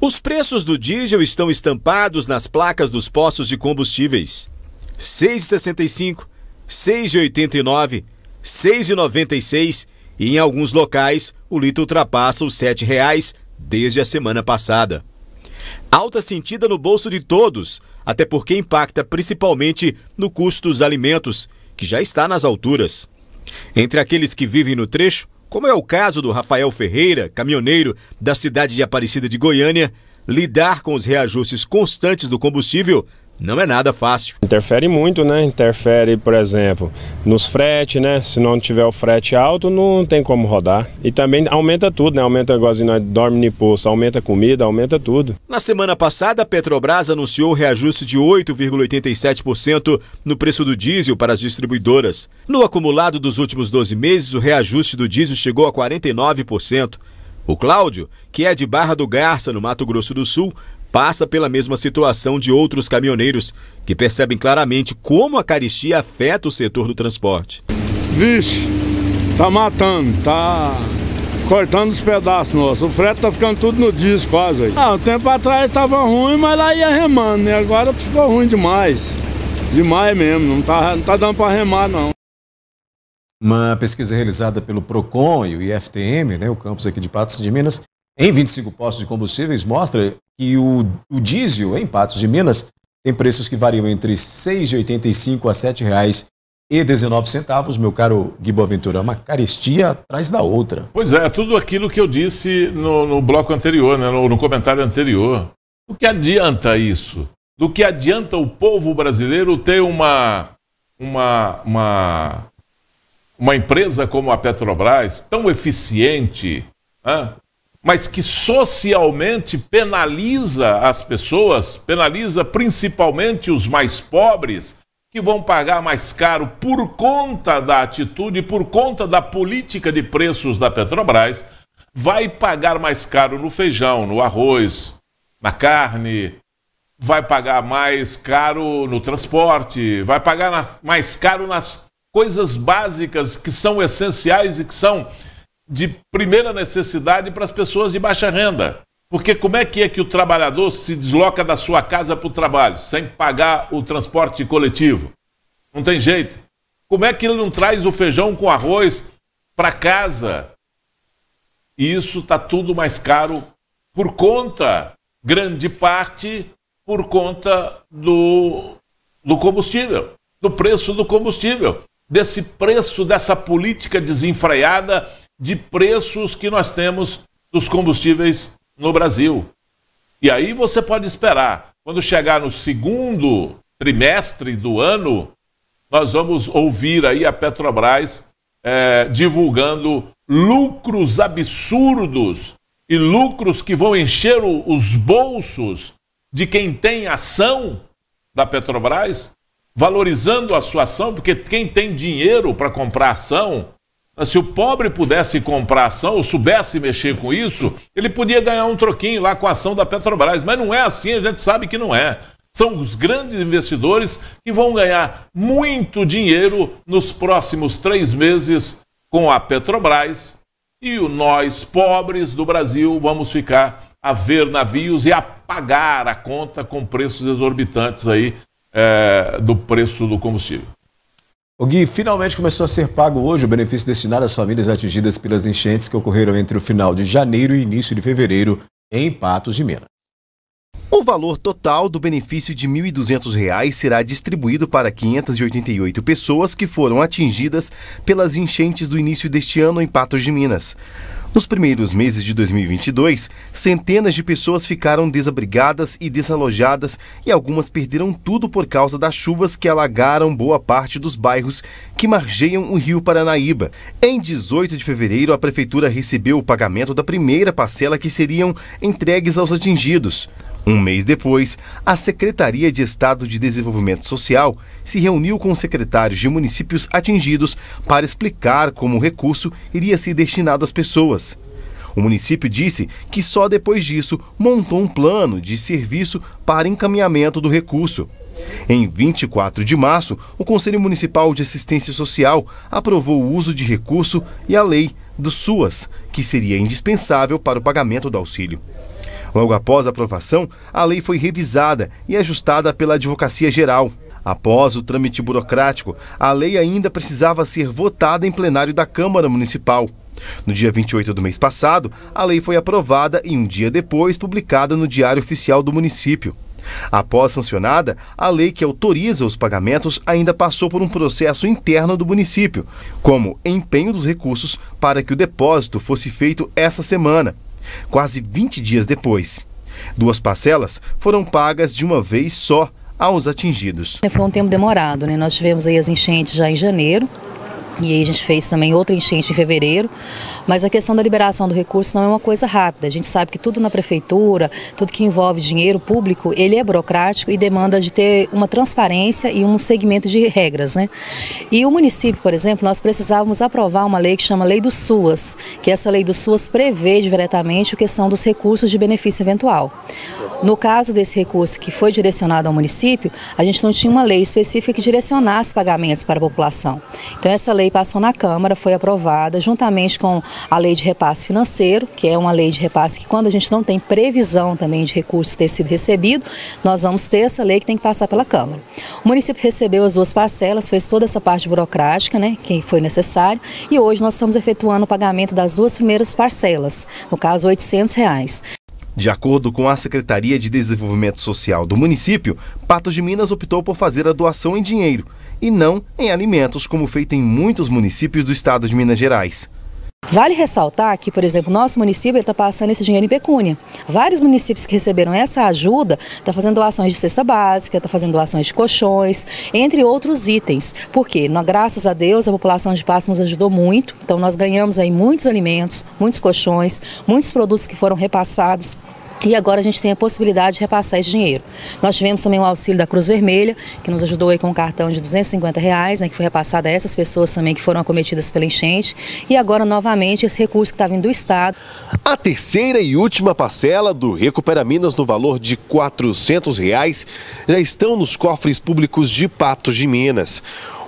Os preços do diesel estão estampados nas placas dos postos de combustíveis. R$ 6,65, R$ 6,89, R$ 6,96 e em alguns locais o litro ultrapassa os R$ 7,00 desde a semana passada. Alta sentida no bolso de todos, até porque impacta principalmente no custo dos alimentos, que já está nas alturas. Entre aqueles que vivem no trecho, como é o caso do Rafael Ferreira, caminhoneiro da cidade de Aparecida de Goiânia, lidar com os reajustes constantes do combustível não é nada fácil. Interfere muito, né? Interfere, por exemplo, nos fretes, né? Se não tiver o frete alto, não tem como rodar. E também aumenta tudo, né? Aumenta, igualzinho nós dorme no posto, aumenta a comida, aumenta tudo. Na semana passada, a Petrobras anunciou o reajuste de 8,87% no preço do diesel para as distribuidoras. No acumulado dos últimos 12 meses, o reajuste do diesel chegou a 49%. O Cláudio, que é de Barra do Garça, no Mato Grosso do Sul, passa pela mesma situação de outros caminhoneiros, que percebem claramente como a carestia afeta o setor do transporte. Vixe, tá matando, tá cortando os pedaços nossos. O frete tá ficando tudo no disco quase aí. Um tempo atrás tava ruim, mas lá ia remando, né? Agora ficou ruim demais. Demais mesmo, não tá dando para remar não. Uma pesquisa realizada pelo Procon e o IFTM, né, o campus aqui de Patos de Minas, em 25 postos de combustíveis, mostra que o diesel em Patos de Minas tem preços que variam entre R$ 6,85 a R$ 7,19. Meu caro Gui Boaventura, uma carestia atrás da outra. Pois é, tudo aquilo que eu disse no bloco anterior, né, no comentário anterior. Do que adianta isso? Do que adianta o povo brasileiro ter uma empresa como a Petrobras, tão eficiente, mas que socialmente penaliza as pessoas, penaliza principalmente os mais pobres, que vão pagar mais caro por conta da atitude, por conta da política de preços da Petrobras, vai pagar mais caro no feijão, no arroz, na carne, vai pagar mais caro no transporte, vai pagar mais caro nas coisas básicas que são essenciais e que são de primeira necessidade para as pessoas de baixa renda. Porque como é que o trabalhador se desloca da sua casa para o trabalho sem pagar o transporte coletivo? Não tem jeito. Como é que ele não traz o feijão com arroz para casa? E isso está tudo mais caro por conta, grande parte, por conta do combustível, do preço do combustível, desse preço, dessa política desenfreada de preços que nós temos dos combustíveis no Brasil. E aí você pode esperar, quando chegar no segundo trimestre do ano, nós vamos ouvir aí a Petrobras divulgando lucros absurdos e lucros que vão encher os bolsos de quem tem ação da Petrobras, valorizando a sua ação, porque quem tem dinheiro para comprar ação, se o pobre pudesse comprar ação ou soubesse mexer com isso, ele podia ganhar um troquinho lá com a ação da Petrobras, mas não é assim, a gente sabe que não é. São os grandes investidores que vão ganhar muito dinheiro nos próximos 3 meses com a Petrobras, e nós, pobres do Brasil, vamos ficar a ver navios e a pagar a conta com preços exorbitantes aí do preço do combustível. O Gui, finalmente começou a ser pago hoje o benefício destinado às famílias atingidas pelas enchentes que ocorreram entre o final de janeiro e início de fevereiro em Patos de Minas. O valor total do benefício de R$ 1.200 será distribuído para 588 pessoas que foram atingidas pelas enchentes do início deste ano em Patos de Minas. Nos primeiros meses de 2022, centenas de pessoas ficaram desabrigadas e desalojadas e algumas perderam tudo por causa das chuvas que alagaram boa parte dos bairros que margeiam o Rio Paranaíba. Em 18 de fevereiro, a Prefeitura recebeu o pagamento da primeira parcela que seriam entregues aos atingidos. Um mês depois, a Secretaria de Estado de Desenvolvimento Social se reuniu com os secretários de municípios atingidos para explicar como o recurso iria ser destinado às pessoas. O município disse que só depois disso montou um plano de serviço para encaminhamento do recurso. Em 24 de março, o Conselho Municipal de Assistência Social aprovou o uso de recurso e a lei do SUAS, que seria indispensável para o pagamento do auxílio. Logo após a aprovação, a lei foi revisada e ajustada pela Advocacia Geral. Após o trâmite burocrático, a lei ainda precisava ser votada em plenário da Câmara Municipal. No dia 28 do mês passado, a lei foi aprovada e um dia depois publicada no Diário Oficial do município. Após sancionada, a lei que autoriza os pagamentos ainda passou por um processo interno do município, como empenho dos recursos para que o depósito fosse feito essa semana. Quase 20 dias depois. 2 parcelas foram pagas de uma vez só aos atingidos. Foi um tempo demorado, né? Nós tivemos aí as enchentes já em janeiro. E aí a gente fez também outra enchente em fevereiro, mas a questão da liberação do recurso não é uma coisa rápida. A gente sabe que tudo na prefeitura, tudo que envolve dinheiro público, ele é burocrático e demanda de ter uma transparência e um segmento de regras, né? E o município, por exemplo, nós precisávamos aprovar uma lei que chama Lei do SUAS, que essa Lei do SUAS prevê diretamente a questão dos recursos de benefício eventual. No caso desse recurso que foi direcionado ao município, a gente não tinha uma lei específica que direcionasse pagamentos para a população. Então essa lei passou na Câmara, foi aprovada juntamente com a lei de repasse financeiro, que é uma lei de repasse que quando a gente não tem previsão também de recursos ter sido recebido, nós vamos ter essa lei que tem que passar pela Câmara. O município recebeu as 2 parcelas, fez toda essa parte burocrática, né, que foi necessário, e hoje nós estamos efetuando o pagamento das 2 primeiras parcelas, no caso R$ 800. De acordo com a Secretaria de Desenvolvimento Social do município, Patos de Minas optou por fazer a doação em dinheiro e não em alimentos, como feito em muitos municípios do estado de Minas Gerais. Vale ressaltar que, por exemplo, nosso município está passando esse dinheiro em pecúnia. Vários municípios que receberam essa ajuda estão fazendo doações de cesta básica, estão fazendo doações de colchões, entre outros itens. Por quê? Graças a Deus, a população de Patos nos ajudou muito. Então nós ganhamos aí muitos alimentos, muitos colchões, muitos produtos que foram repassados. E agora a gente tem a possibilidade de repassar esse dinheiro. Nós tivemos também o auxílio da Cruz Vermelha, que nos ajudou aí com um cartão de R$ 250, né, que foi repassado a essas pessoas também que foram acometidas pela enchente. E agora, novamente, esse recurso que está vindo do Estado. A terceira e última parcela do Recupera Minas no valor de R$ 400 já estão nos cofres públicos de Patos de Minas.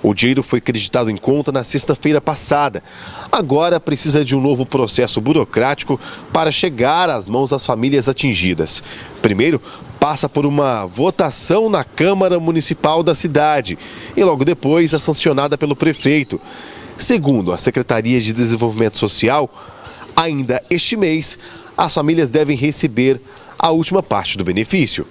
O dinheiro foi creditado em conta na sexta-feira passada. Agora precisa de um novo processo burocrático para chegar às mãos das famílias atingidas. Primeiro, passa por uma votação na Câmara Municipal da cidade e logo depois é sancionada pelo prefeito. Segundo a Secretaria de Desenvolvimento Social, ainda este mês, as famílias devem receber a última parte do benefício.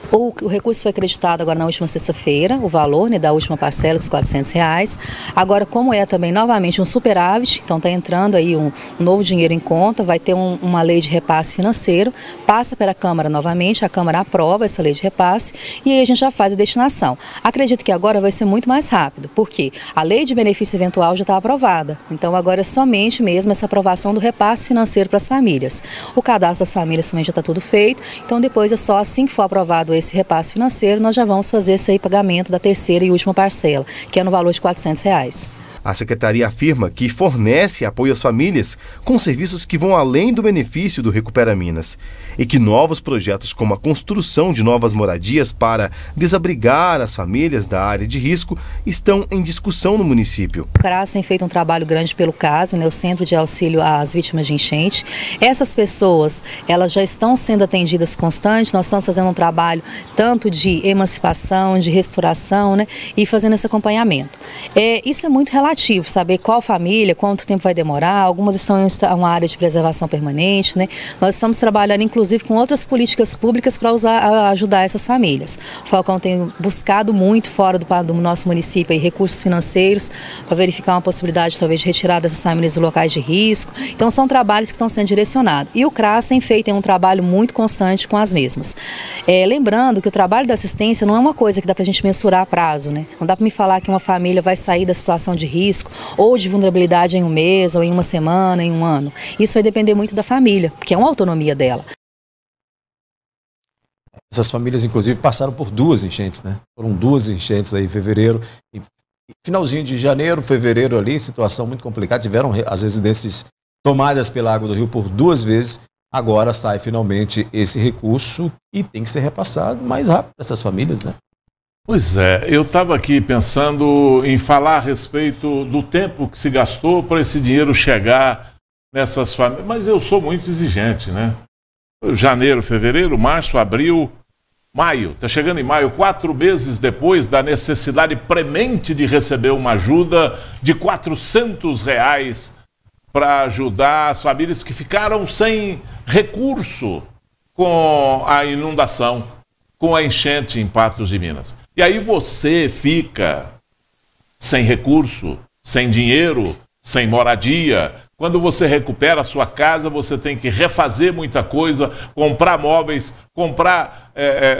O recurso foi acreditado agora na última sexta-feira, o valor, né, da última parcela, dos R$400. Agora, como é também novamente um superávit, então está entrando aí um novo dinheiro em conta, vai ter uma lei de repasse financeiro, passa pela Câmara novamente, a Câmara aprova essa lei de repasse e aí a gente já faz a destinação. Acredito que agora vai ser muito mais rápido, porque a lei de benefício eventual já está aprovada, então agora é somente mesmo essa aprovação do repasse financeiro para as famílias. O cadastro das famílias também já está tudo feito, então depois é só assim que for aprovado esse repasse financeiro, nós já vamos fazer esse aí pagamento da terceira e última parcela, que é no valor de R$400. A Secretaria afirma que fornece apoio às famílias com serviços que vão além do benefício do Recupera Minas e que novos projetos como a construção de novas moradias para desabrigar as famílias da área de risco estão em discussão no município. O CRAS tem feito um trabalho grande pelo caso, né, o Centro de Auxílio às Vítimas de Enchente. Essas pessoas, elas já estão sendo atendidas constante, nós estamos fazendo um trabalho tanto de emancipação, de restauração, né, e fazendo esse acompanhamento. Isso é muito relativo, saber qual família, quanto tempo vai demorar, algumas estão em uma área de preservação permanente, né? Nós estamos trabalhando inclusive com outras políticas públicas para ajudar essas famílias. O Falcão tem buscado muito fora do nosso município aí, recursos financeiros para verificar uma possibilidade talvez de retirada dessas famílias de locais de risco. Então são trabalhos que estão sendo direcionados. E o CRAS tem feito um trabalho muito constante com as mesmas. Lembrando que o trabalho da assistência não é uma coisa que dá para a gente mensurar a prazo, né? Não dá para me falar que uma família vai sair da situação de risco ou de vulnerabilidade em um mês, ou em uma semana, em um ano. Isso vai depender muito da família, porque é uma autonomia dela. Essas famílias, inclusive, passaram por duas enchentes, né? Foram duas enchentes aí em fevereiro. E finalzinho de janeiro, fevereiro ali, situação muito complicada. Tiveram as residências tomadas pela água do rio por duas vezes. Agora sai finalmente esse recurso e tem que ser repassado mais rápido para essas famílias, né? Pois é, eu estava aqui pensando em falar a respeito do tempo que se gastou para esse dinheiro chegar nessas famílias, mas eu sou muito exigente, né? Janeiro, fevereiro, março, abril, maio, está chegando em maio, 4 meses depois da necessidade premente de receber uma ajuda de R$400 para ajudar as famílias que ficaram sem recurso com a inundação, com a enchente em Patos de Minas. E aí você fica sem recurso, sem dinheiro, sem moradia. Quando você recupera a sua casa, você tem que refazer muita coisa, comprar móveis,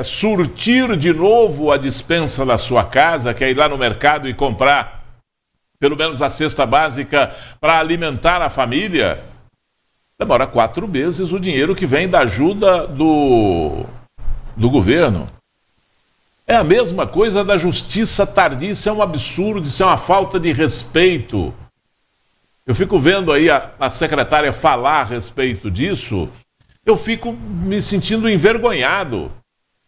surtir de novo a despensa da sua casa, que é ir lá no mercado e comprar pelo menos a cesta básica para alimentar a família. Demora 4 meses o dinheiro que vem da ajuda do governo. É a mesma coisa da justiça tardia, isso é um absurdo, isso é uma falta de respeito. Eu fico vendo aí a secretária falar a respeito disso, eu fico me sentindo envergonhado.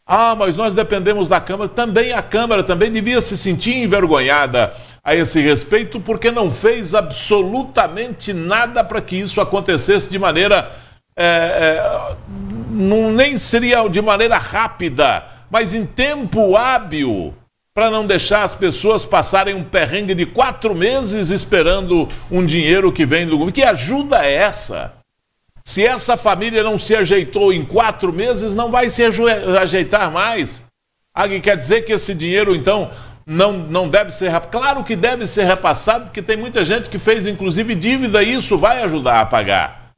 Ah, mas nós dependemos da Câmara. Também a Câmara também devia se sentir envergonhada a esse respeito, porque não fez absolutamente nada para que isso acontecesse de maneira... nem seria de maneira rápida, mas em tempo hábil, para não deixar as pessoas passarem um perrengue de 4 meses esperando um dinheiro que vem do governo. Que ajuda é essa? Se essa família não se ajeitou em 4 meses, não vai se ajeitar mais. Quer dizer que esse dinheiro, então, não deve ser repassado? Claro que deve ser repassado, porque tem muita gente que fez, inclusive, dívida e isso vai ajudar a pagar.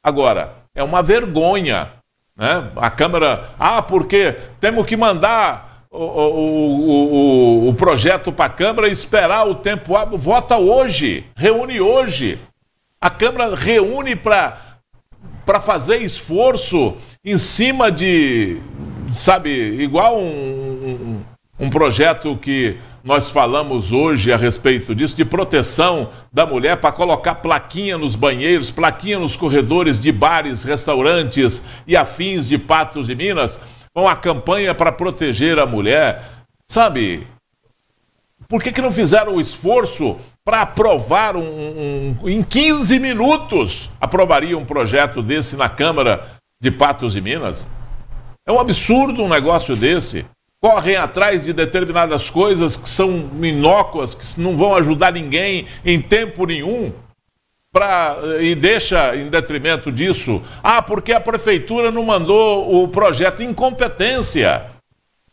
Agora, é uma vergonha, né? A Câmara... porque temos que mandar o projeto para a Câmara e esperar o tempo hábil. Vota hoje, reúne hoje. A Câmara reúne para fazer esforço em cima de, sabe, igual um projeto que nós falamos hoje a respeito disso, de proteção da mulher, para colocar plaquinha nos banheiros, plaquinha nos corredores de bares, restaurantes e afins de Patos de Minas, uma campanha para proteger a mulher. Sabe, Por que não fizeram o esforço para aprovar em 15 minutos, aprovaria um projeto desse na Câmara de Patos de Minas? É um absurdo um negócio desse. Correm atrás de determinadas coisas que são inócuas, que não vão ajudar ninguém em tempo nenhum, e deixa em detrimento disso. Porque a prefeitura não mandou o projeto. Incompetência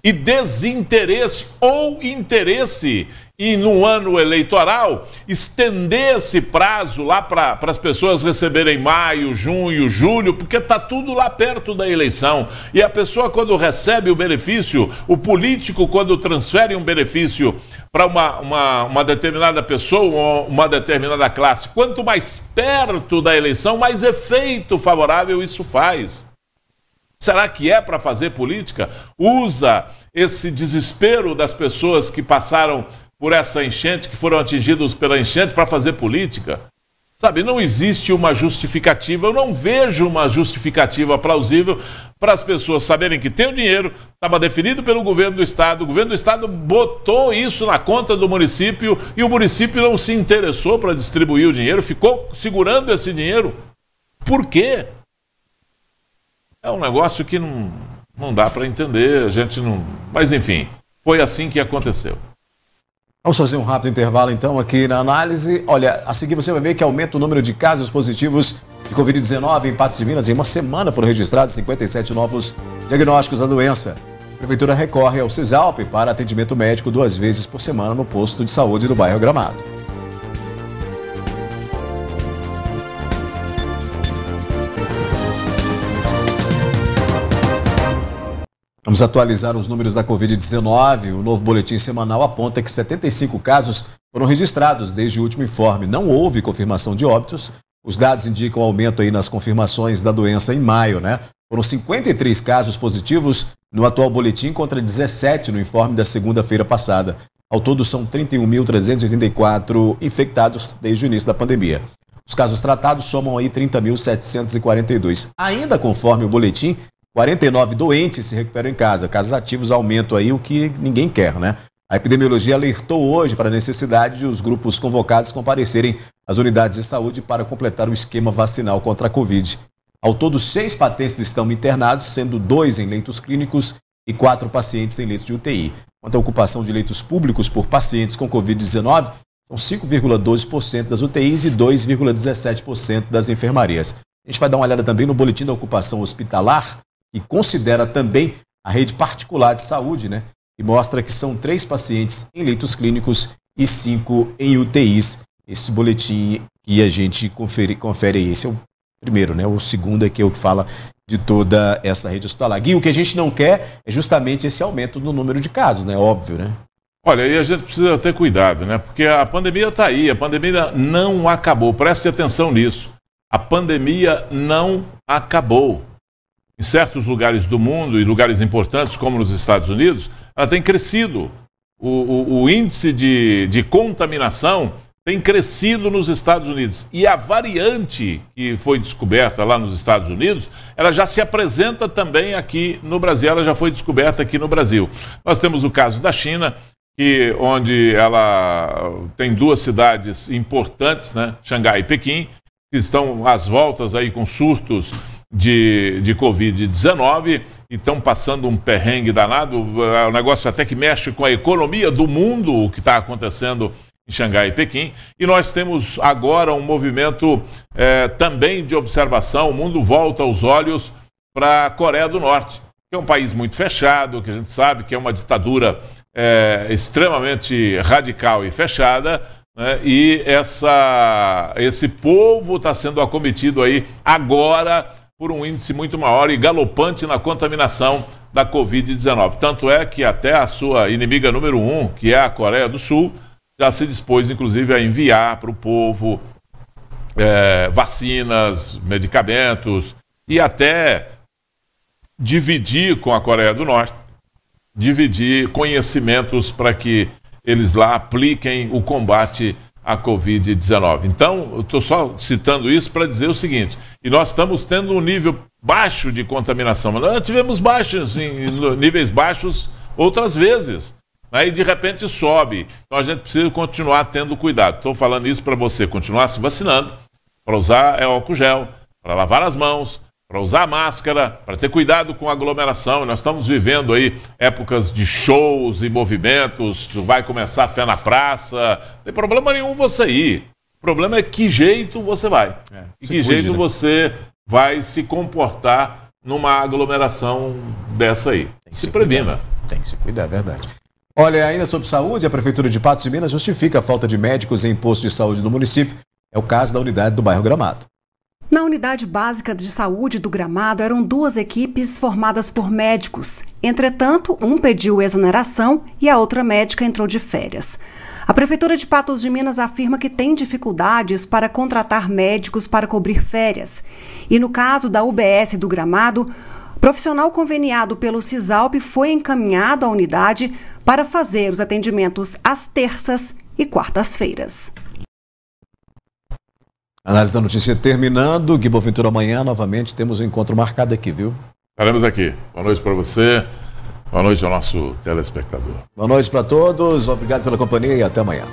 e desinteresse ou interesse em, no ano eleitoral, estender esse prazo lá para as pessoas receberem maio, junho, julho, porque está tudo lá perto da eleição. E a pessoa, quando recebe o benefício, o político, quando transfere um benefício para uma determinada pessoa, uma determinada classe, quanto mais perto da eleição, mais efeito favorável isso faz. Será que é para fazer política? Usa esse desespero das pessoas que passaram por essa enchente, que foram atingidos pela enchente, para fazer política? Sabe, não existe uma justificativa, eu não vejo uma justificativa plausível para as pessoas saberem que tem o dinheiro, estava definido pelo governo do estado, o governo do estado botou isso na conta do município e o município não se interessou para distribuir o dinheiro, ficou segurando esse dinheiro. Por quê? É um negócio que não dá para entender, a gente não... Mas enfim, foi assim que aconteceu. Vamos fazer um rápido intervalo, então, aqui na análise. Olha, a seguir você vai ver que aumenta o número de casos positivos de Covid-19 em Patos de Minas. Em uma semana foram registrados 57 novos diagnósticos da doença. A Prefeitura recorre ao Cisalp para atendimento médico 2 vezes por semana no posto de saúde do bairro Gramado. Vamos atualizar os números da Covid-19. O novo boletim semanal aponta que 75 casos foram registrados desde o último informe. Não houve confirmação de óbitos. Os dados indicam aumento aí nas confirmações da doença em maio, né? Foram 53 casos positivos no atual boletim contra 17 no informe da segunda-feira passada. Ao todo são 31.384 infectados desde o início da pandemia. Os casos tratados somam aí 30.742. Ainda conforme o boletim, 49 doentes se recuperam em casa. Casos ativos aumentam aí, o que ninguém quer, né? A epidemiologia alertou hoje para a necessidade de os grupos convocados comparecerem às unidades de saúde para completar o esquema vacinal contra a Covid. Ao todo, 6 pacientes estão internados, sendo 2 em leitos clínicos e 4 pacientes em leitos de UTI. Quanto à ocupação de leitos públicos por pacientes com Covid-19, são 5,12% das UTIs e 2,17% das enfermarias. A gente vai dar uma olhada também no boletim da ocupação hospitalar, que considera também a rede particular de saúde, né? E mostra que são 3 pacientes em leitos clínicos e 5 em UTIs. Esse boletim que a gente confere aí, esse é o primeiro, né? O segundo é que é o que fala de toda essa rede hospitalar. Gui, o que a gente não quer é justamente esse aumento no número de casos, né? Óbvio, né? Olha, e a gente precisa ter cuidado, né? Porque a pandemia está aí, a pandemia não acabou. Preste atenção nisso. A pandemia não acabou. Em certos lugares do mundo e lugares importantes, como nos Estados Unidos, ela tem crescido. O índice de contaminação tem crescido nos Estados Unidos. E a variante que foi descoberta lá nos Estados Unidos, ela já se apresenta também aqui no Brasil, ela já foi descoberta aqui no Brasil. Nós temos o caso da China, onde ela tem 2 cidades importantes, né, Xangai e Pequim, que estão às voltas aí com surtos de Covid-19 e estão passando um perrengue danado, o negócio até que mexe com a economia do mundo, o que está acontecendo em Xangai e Pequim. E nós temos agora um movimento também de observação, o mundo volta os olhos para a Coreia do Norte, que é um país muito fechado, que a gente sabe que é uma ditadura extremamente radical e fechada, né? E esse povo está sendo acometido aí agora por um índice muito maior e galopante na contaminação da Covid-19. Tanto é que até a sua inimiga número 1, que é a Coreia do Sul, já se dispôs, inclusive, a enviar para o povo vacinas, medicamentos e até dividir com a Coreia do Norte, dividir conhecimentos para que eles lá apliquem o combate à Covid-19. Então, eu estou só citando isso para dizer o seguinte, e nós estamos tendo um nível baixo de contaminação, mas nós tivemos níveis baixos outras vezes. Aí de repente sobe. Então a gente precisa continuar tendo cuidado. Estou falando isso para você continuar se vacinando, para usar álcool gel, para lavar as mãos, para usar máscara, para ter cuidado com a aglomeração. Nós estamos vivendo aí épocas de shows e movimentos, vai começar a fé na praça, não tem problema nenhum você ir. O problema é que jeito você vai. E que jeito você vai se comportar numa aglomeração dessa aí. Se previna. Tem que se cuidar, é verdade. Olha, ainda sobre saúde, a Prefeitura de Patos de Minas justifica a falta de médicos em posto de saúde do município. É o caso da unidade do bairro Gramado. Na unidade básica de saúde do Gramado eram 2 equipes formadas por médicos. Entretanto, um pediu exoneração e a outra médica entrou de férias. A Prefeitura de Patos de Minas afirma que tem dificuldades para contratar médicos para cobrir férias. E no caso da UBS do Gramado, profissional conveniado pelo Cisalp foi encaminhado à unidade para fazer os atendimentos às terças e quartas-feiras. Análise da notícia terminando. Gui Boaventura, amanhã novamente temos um encontro marcado aqui, viu? Estaremos aqui. Boa noite para você. Boa noite ao nosso telespectador. Boa noite para todos. Obrigado pela companhia e até amanhã.